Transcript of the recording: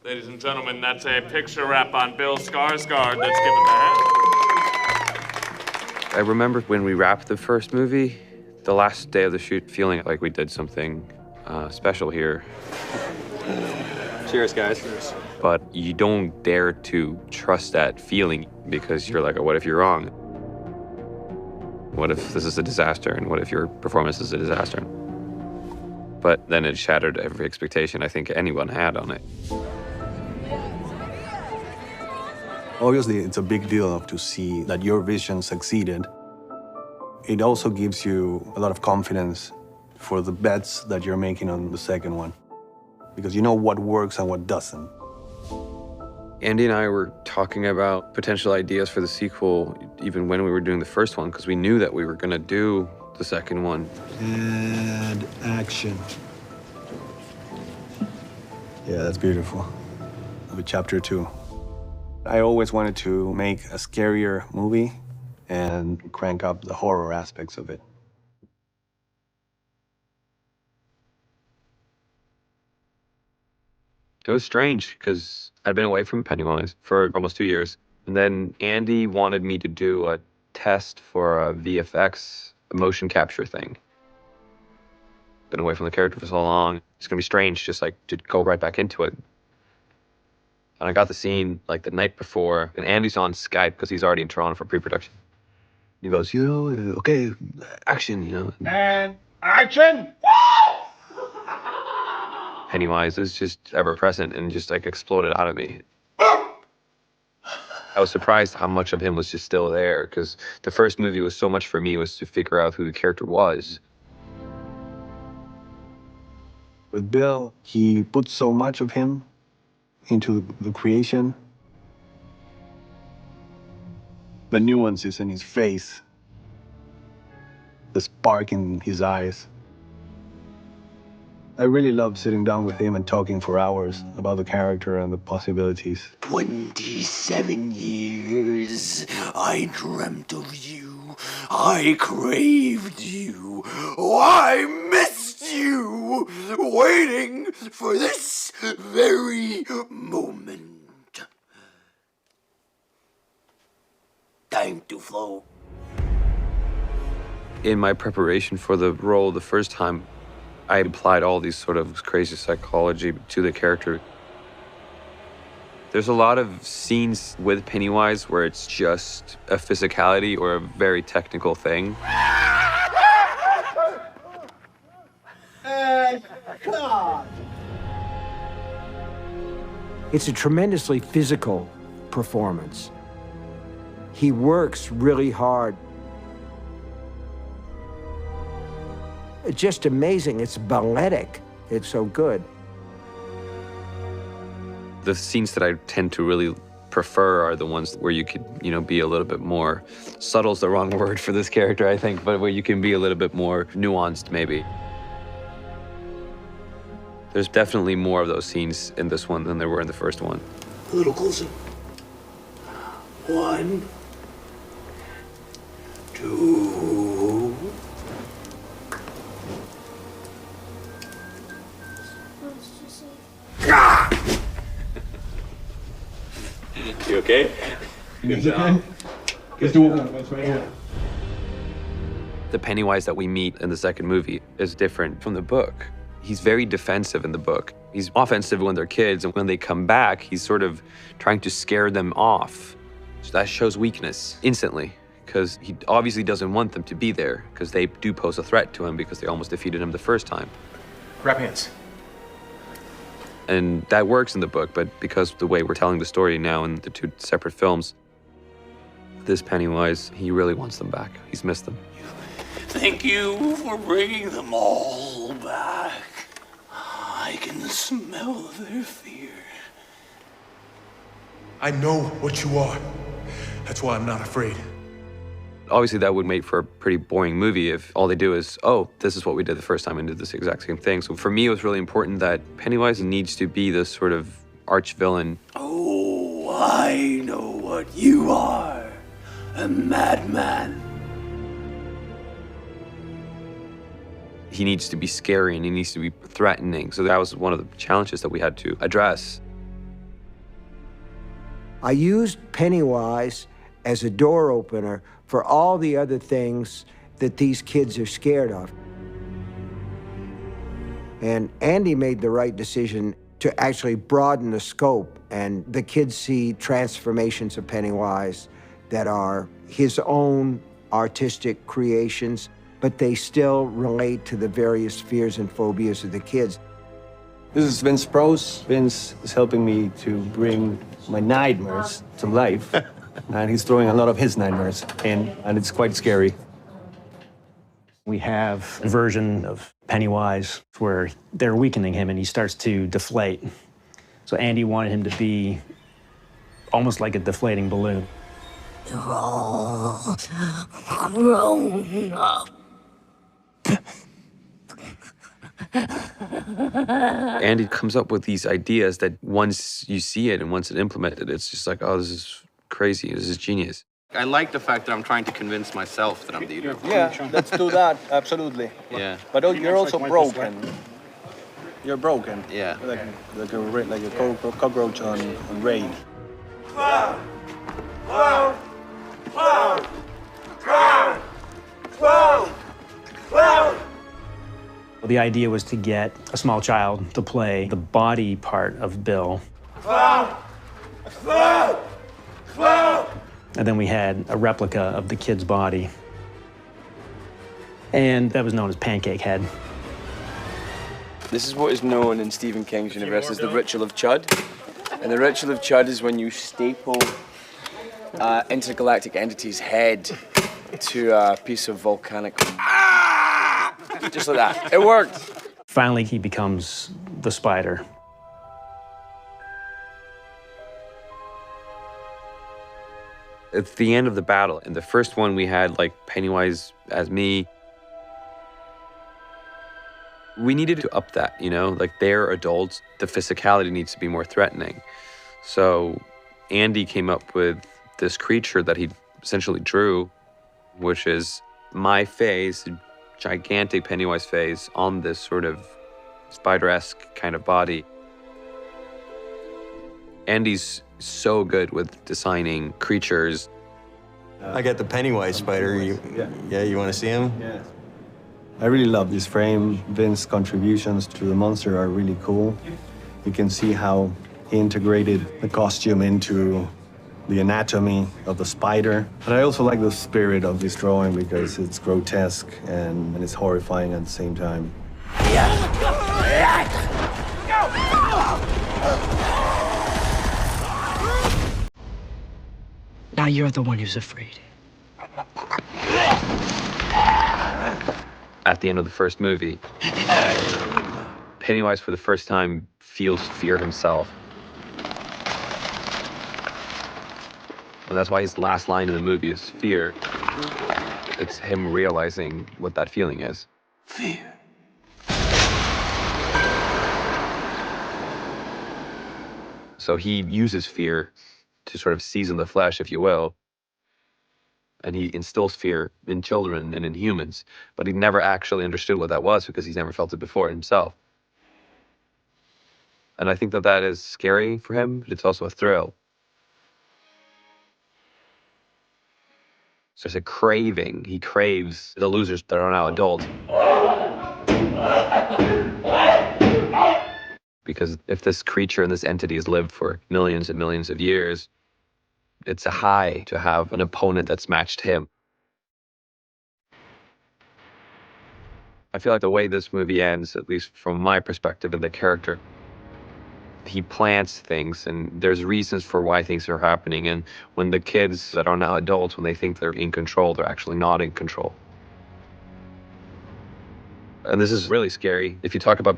Ladies and gentlemen, that's a picture wrap on Bill Skarsgård that's given the hand. I remember when we wrapped the first movie, the last day of the shoot, feeling like we did something special here. Cheers, guys. Cheers. But you don't dare to trust that feeling because you're like, oh, what if you're wrong? What if this is a disaster? And what if your performance is a disaster? But then it shattered every expectation I think anyone had on it. Obviously, it's a big deal to see that your vision succeeded. It also gives you a lot of confidence for the bets that you're making on the second one, because you know what works and what doesn't. Andy and I were talking about potential ideas for the sequel even when we were doing the first one, because we knew that we were going to do the second one. And action. Yeah, that's beautiful. With chapter 2. I always wanted to make a scarier movie and crank up the horror aspects of it. It was strange because I'd been away from Pennywise for almost 2 years. And then Andy wanted me to do a test for a VFX motion capture thing. Been away from the character for so long. It's gonna be strange just like to go right back into it. And I got the scene like the night before, and Andy's on Skype because he's already in Toronto for pre-production. He goes, okay, action, And action! Pennywise is just ever present and just like exploded out of me. I was surprised how much of him was just still there, because the first movie was so much for me was to figure out who the character was. With Bill, he put so much of him into the creation. The nuances in his face, the spark in his eyes. I really love sitting down with him and talking for hours about the character and the possibilities. 27 years I dreamt of you. I craved you. I missed you. Waiting for this very moment. Time to flow. In my preparation for the role the first time, I applied all these sort of crazy psychology to the character. There's a lot of scenes with Pennywise where it's just a physicality or a very technical thing. It's a tremendously physical performance. He works really hard. It's just amazing. It's balletic. It's so good. The scenes that I tend to really prefer are the ones where you could, be a little bit more, subtle's the wrong word for this character, I think, but where you can be a little bit more nuanced, maybe. There's definitely more of those scenes in this one than there were in the first one. A little closer. 1, 2. You okay? Good job. Let's do it. Let's right here. The Pennywise that we meet in the second movie is different from the book. He's very defensive in the book. He's offensive when they're kids, and when they come back, he's sort of trying to scare them off. So that shows weakness instantly, because he obviously doesn't want them to be there, because they do pose a threat to him because they almost defeated him the first time. Grab hands. And that works in the book, but because of the way we're telling the story now in the 2 separate films, this Pennywise, he really wants them back. He's missed them. Thank you for bringing them all back. I can smell their fear. I know what you are. That's why I'm not afraid. Obviously, that would make for a pretty boring movie if all they do is, oh, this is what we did the first time and did this exact same thing. So for me, it was really important that Pennywise needs to be this sort of arch villain. Oh, I know what you are. A madman. He needs to be scary and he needs to be threatening. So that was one of the challenges that we had to address. I used Pennywise as a door opener for all the other things that these kids are scared of. And Andy made the right decision to actually broaden the scope, and the kids see transformations of Pennywise that are his own artistic creations, but they still relate to the various fears and phobias of the kids. This is Vince Prose. Vince is helping me to bring my nightmares to life. And he's throwing a lot of his nightmares in, and it's quite scary. We have a version of Pennywise where they're weakening him and he starts to deflate. So Andy wanted him to be almost like a deflating balloon. You're all grown up. Andy comes up with these ideas that once you see it and once it's implemented, it's just like, oh, this is crazy, this is genius. I like the fact that I'm trying to convince myself that I'm the eater. Yeah, let's do that, absolutely. Yeah. But you're also broken. You're broken. Yeah. Like a cockroach on raid. The idea was to get a small child to play the body part of Bill. And then we had a replica of the kid's body. And that was known as Pancake Head. This is what is known in Stephen King's universe as the Ritual of Chud. And the Ritual of Chud is when you staple intergalactic entity's head to a piece of volcanic... Just like that. It worked. Finally, he becomes the spider. It's the end of the battle. In the first one, we had like Pennywise as me. We needed to up that, you know? Like, they're adults. The physicality needs to be more threatening. So Andy came up with this creature that he essentially drew, which is my face, gigantic Pennywise face on this sort of spider-esque kind of body. Andy's so good with designing creatures. I got the Pennywise spider. You want to see him? Yeah. I really love this frame. Vince's contributions to the monster are really cool. You can see how he integrated the costume into the anatomy of the spider. But I also like the spirit of this drawing because it's grotesque and it's horrifying at the same time. Now you're the one who's afraid. At the end of the first movie, Pennywise for the first time feels fear himself. And that's why his last line in the movie is fear. It's him realizing what that feeling is. Fear. So he uses fear to sort of season the flesh, if you will. And he instills fear in children and in humans, but he never actually understood what that was because he's never felt it before himself. And I think that that is scary for him, but it's also a thrill. So it's a craving. He craves the losers that are now adults. Because if this creature and this entity has lived for millions and millions of years, it's a high to have an opponent that's matched him. I feel like the way this movie ends, at least from my perspective and the character, he plants things and there's reasons for why things are happening. And when the kids that are now adults, when they think they're in control, they're actually not in control. And this is really scary. If you talk about